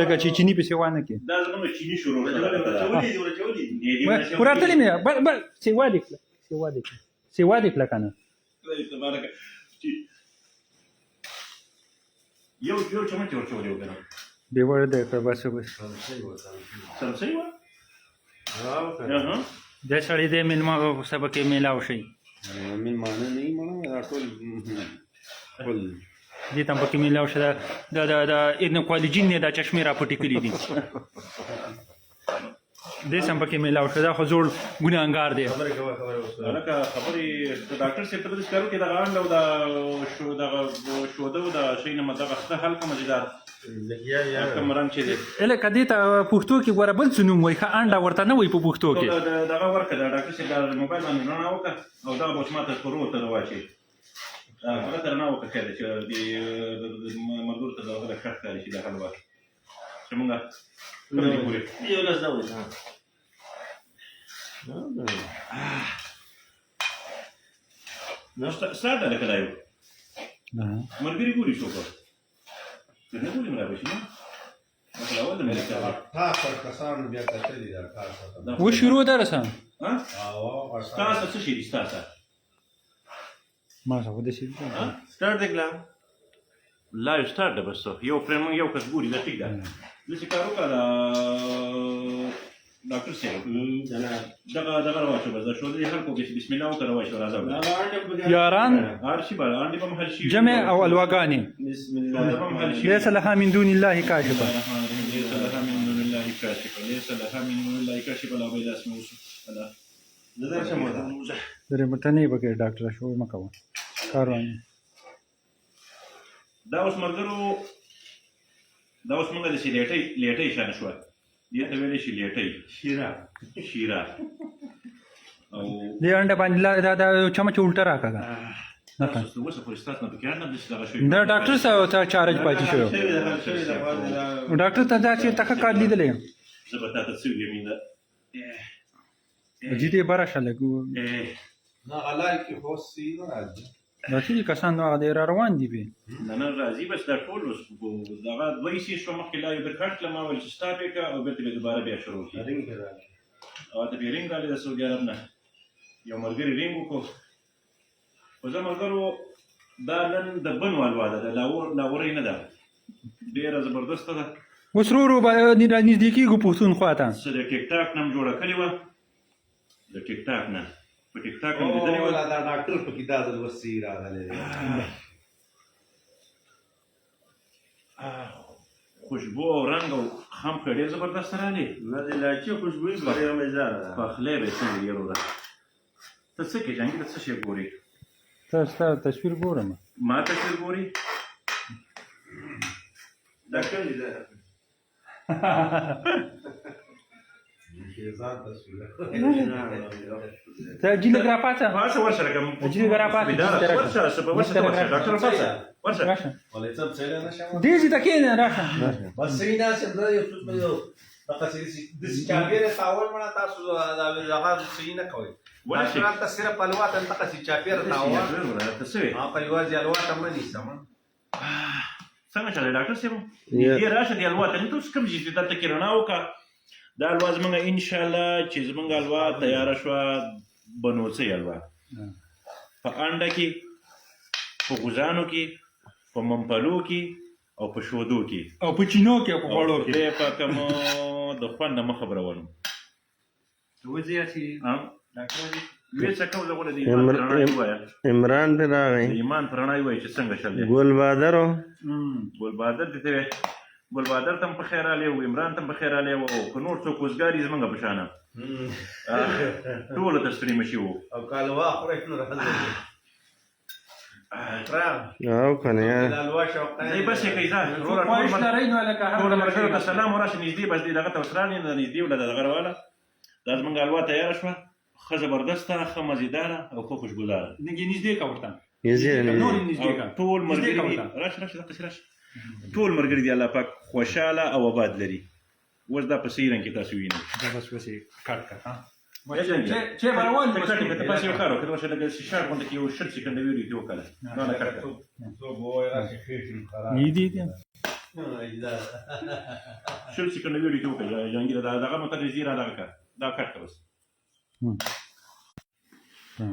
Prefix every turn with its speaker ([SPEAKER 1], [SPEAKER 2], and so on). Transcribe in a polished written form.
[SPEAKER 1] لکه چې چینی پسې وانه کې وراتلې مې سیوا دې کړه که نه
[SPEAKER 2] یو چمچ ورچولی و کنه
[SPEAKER 1] بې وړه دی که بس
[SPEAKER 2] سمسۍ وه
[SPEAKER 1] دی سړی دی مېلمه سبا کې میلاو شي
[SPEAKER 3] مېلمانه نه یي مړه دا ټول خپل
[SPEAKER 1] دې ته هم پکې میلاو شه د ابن کالجین نه دا چشمې را پټې کړي دي دې سم پکې میلاو شه دا خو زوړ ګناهګار دی
[SPEAKER 2] هلکه خبرې د ډاکټر صاحب ته به داسې کار وکړي دغه انډه او دغه شوده او د شی نه دغه خته هلکه مزیدار کوم رنګ چې دی
[SPEAKER 1] لکه دې ته پښتو کې ګوره بل څه نوم وایي ښه انډه ورته نه وایي په پښتو کې
[SPEAKER 2] دغه ورکړه د ډاکټر صاحب د موبایل باندې رڼا وکړه او دغه به اوس ما ته سپرو ته واچوي هغه ته رڼا وکړه ښه ده چې د ملګرو ته دغه ښه ښکاري چې د حلوا چې مونږ کوم دې ګورې یو لاس دا وایي ستا ده لکه دا یو ملګري ګوري څوک نه ګوري ملا بشي نه مثلا اول د ملګري
[SPEAKER 3] تا پر کسانو بیا کتلي دا کار
[SPEAKER 1] و شروع ده رسان
[SPEAKER 2] ستاسو څه شي دي ستاسو
[SPEAKER 1] ما څه خو داسې
[SPEAKER 2] سټارټ دی کله لایو سټارټ ده بس یو فریم یو کس ګوري دا ټیک ده لږ کار وکړه ډاکټر صاحب دغه راواچو بس دا شو دې خلکو کې بسم الله وکړه راواچو راځه
[SPEAKER 1] یاران
[SPEAKER 2] هر شي بل انډي بم هر شي
[SPEAKER 1] جمع او الواغاني
[SPEAKER 2] بسم الله
[SPEAKER 1] ليس لها من دون الله كاشفه
[SPEAKER 2] ليس لها من دون الله كاشفه ليس لها من دون الله كاشفه لا بيد اسمه ولا نظر سمو ده
[SPEAKER 1] درې متنې بګه ډاکټر شو مکو کاروان
[SPEAKER 2] دا اوس مرګرو دا اوس موږ د لیټۍ شان شو دې ته ویلې شي لیټۍ شیرا او
[SPEAKER 1] دې انډه باندې دا چمچ الټا راکاګه
[SPEAKER 2] تاسو وسه په استاد نه بکار نه دغه شوی
[SPEAKER 1] دا ډاکټر سره ته چارج پاتې شو ډاکټر ته دا چې تک کار لیدلې
[SPEAKER 2] زبتا ته څو یمینه
[SPEAKER 1] جدي براشه لګو
[SPEAKER 3] نه غلای کې خو سي نه راځي
[SPEAKER 1] دا چې کسان نو هغه را روان دي به
[SPEAKER 2] نه راځي بس دا ټول دغه دوی سي شو مخکې لا یو برکټ لما ول سټاپ کا او به دوباره بیا شروع کی
[SPEAKER 3] رینګ راځي
[SPEAKER 2] او ته رینګ غالي د سعودي عرب نه یو ملګری رینګ وکړو او زه ملګرو دا نن د بنوال واده ده لاوري نه ده ډیره زبردسته ده
[SPEAKER 1] وسرورو باندې نږدې کېږو پښتون خواته
[SPEAKER 2] څه د ټیک ټاک نم جوړه کړې وه د ټیک ټاک نه په ټیک ټاک هم لیدلې وه
[SPEAKER 3] دا ډاکټر په کې دا د وسي راغلی
[SPEAKER 2] خوشبو او رنګ او خم ښه ډېر زبردست راغلی
[SPEAKER 3] نه د لاچي خوشبويي ډېره مزداره ده
[SPEAKER 2] پخلی به یې څنګه یې وروره ته څه کې جهانګیر څه شی ګورې
[SPEAKER 1] ستا تصویر ګورم
[SPEAKER 2] ما تصویر ګوري
[SPEAKER 3] دا کوم دی ځان تصویر
[SPEAKER 1] ته جیله ګرافاته
[SPEAKER 2] ورشه لکه
[SPEAKER 1] جیله ګرافاته
[SPEAKER 2] ورشه ډاکټر ورشه ورشه
[SPEAKER 3] ولې څه څه نه شم
[SPEAKER 1] دې چې تکینه راشه
[SPEAKER 3] بس سینا سم دا یو څه یو تاسو د چاپیره تاول مړه تاسو دا هغه سینا کوي
[SPEAKER 2] ولې
[SPEAKER 3] تاسو صرف الوات ان تاسو چاپیره تاول
[SPEAKER 2] ته څه
[SPEAKER 3] په یوازې الوات مې سم
[SPEAKER 2] څنګه چلې ډاکټر صاحب دې راشه دی الوا ته تاسو کوم چې دلته کې رڼا وکړه دا الوا زمونږ ان شاء الله چې زمونږ الوا تیار شوه بنوڅۍ الوا په انډه کې په غوزانو کې په ممپلو کې او په شودو کې
[SPEAKER 1] او په چینو کې په غوړو کې
[SPEAKER 2] دې په کوم د خوند نه خبره ورم
[SPEAKER 1] وځي چې ډاکټر
[SPEAKER 2] وی څه کوم زغونه دي
[SPEAKER 4] عمران پر راغی
[SPEAKER 2] ایمان پرانای وای چې څنګه شل دی
[SPEAKER 4] ګل بادرو
[SPEAKER 2] ګل بادر دته ګل بادر تم په خیر علي او عمران تم په خیر علي او نور څوک وزګاری زمونږ په شانه ټول تسلیم شي وو
[SPEAKER 3] او کالوا خو نه راځي
[SPEAKER 4] او کنه یا
[SPEAKER 3] الوا شوق
[SPEAKER 2] دی بس کې ځه ورور ټول مرګ ته سلام ورشه نږدې بس دی دغه توسرانی نږدې ول دغه والا د زمونږ الوا تیار شوه ښه زبردسته ښه مزیداره او ښه خوشبوداره
[SPEAKER 1] نږدې کا ورته
[SPEAKER 2] ټول ملګري راشه راشه ټول ملګري دي الله پاک خوشاله او آباد لري اوس دا په صحیح رنګ کې تاسو وینئ
[SPEAKER 1] دا بس وسې کټ ها
[SPEAKER 2] چې بروان ته تاسو یو کارو کړو چې لږ شیشه غونډه کې یو شل سکند ویډیو کې وکړه نه نه کټ
[SPEAKER 3] څو بوای راشي خېټ خراب
[SPEAKER 1] دي
[SPEAKER 2] شل سکند ویډیو کې وکړه جهانګیر دغه مترجی را دغه دا کټ کړه بس
[SPEAKER 1] ها